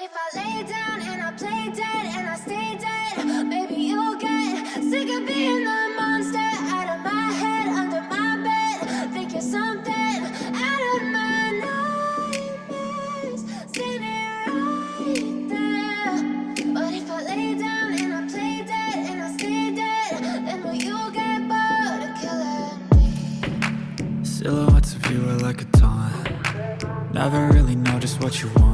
if I lay down and I play dead and I stay dead, maybe you'll get sick of being the monster out of my head, under my bed. Think you're something out of my nightmares, standing right there. But if I lay down and I play dead and I stay dead, then will you get bored of killing me? Silhouettes of you are like a taunt. Never really know just what you want.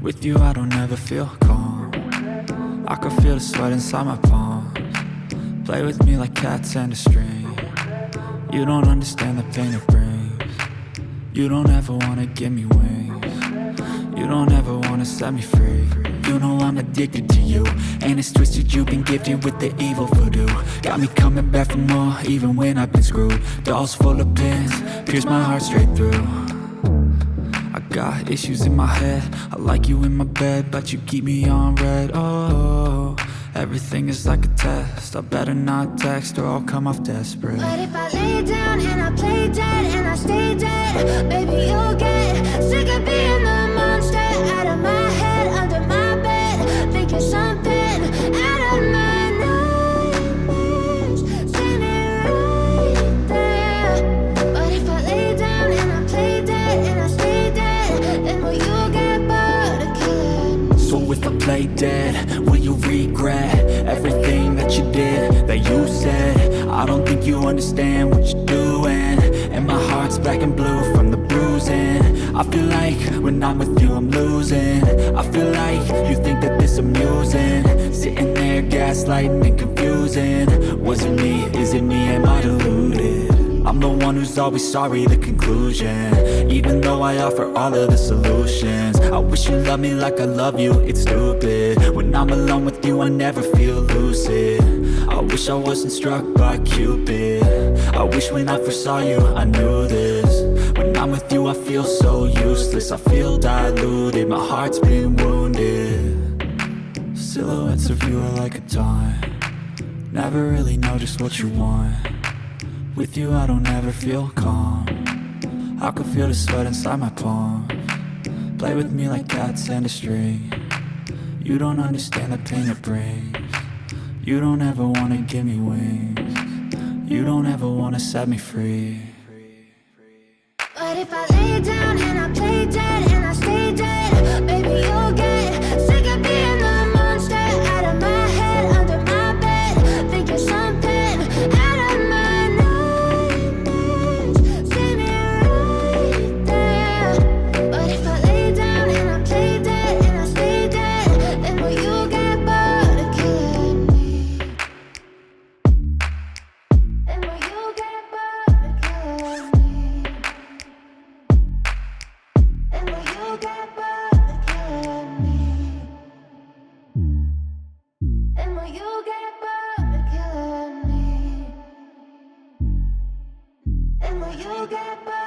With you I don't ever feel calm. I can feel the sweat inside my palms. Play with me like cats and a string. You don't understand the pain it brings. You don't ever wanna give me wings. You don't ever wanna set me free. You know I'm addicted to you, and it's twisted, you've been gifted with the evil voodoo. Got me coming back for more, even when I've been screwed. Dolls full of pins, pierce my heart straight through. I got issues in my head, I like you in my bed, but you keep me on red. Oh, everything is like a test, I better not text or I'll come off desperate. But if I lay down and I play dead and I stay dead, baby you'll get sick of being the monster out of my head, under my bed. Think you're something out of my nightmares, standing right there. But if I lay down and I play dead and I stay dead, then will you get bored of killing me? So if I play dead, will you regret everything that you did, that you said? I don't think you understand what you're doing, and my heart's black and blue from the bruising. I feel like when I'm with you I'm losing. I feel like you think that this amusing, sitting there gaslighting and confusing. Was it me? Is it me? Am I deluded? I'm the one who's always sorry, the conclusion. Even though I offer all of the solutions, I wish you loved me like I love you, it's stupid. When I'm alone with you I never feel lucid. I wish I wasn't struck by Cupid. I wish when I first saw you I knew this. When I'm with you I feel so useless, I feel diluted, my heart's been wounded. Silhouettes of you are like a taunt. Never really know just what you want. With you I don't ever feel calm. I can feel the sweat inside my palms. Play with me like cats and a string. You don't understand the pain it brings. You don't ever wanna give me wings. You don't ever wanna set me free. But if I lay down and I play dead and I stay dead, baby you'll get sick of being the monster out of my head, under my bed. Think you're something out of my nightmares, standing right there. But if I lay down and I play dead and I stay dead, then will you get bored of killing me? Then will you get bored of killing me? And will you get bored of killing me? And will you get bored of killing me? And will you get bored?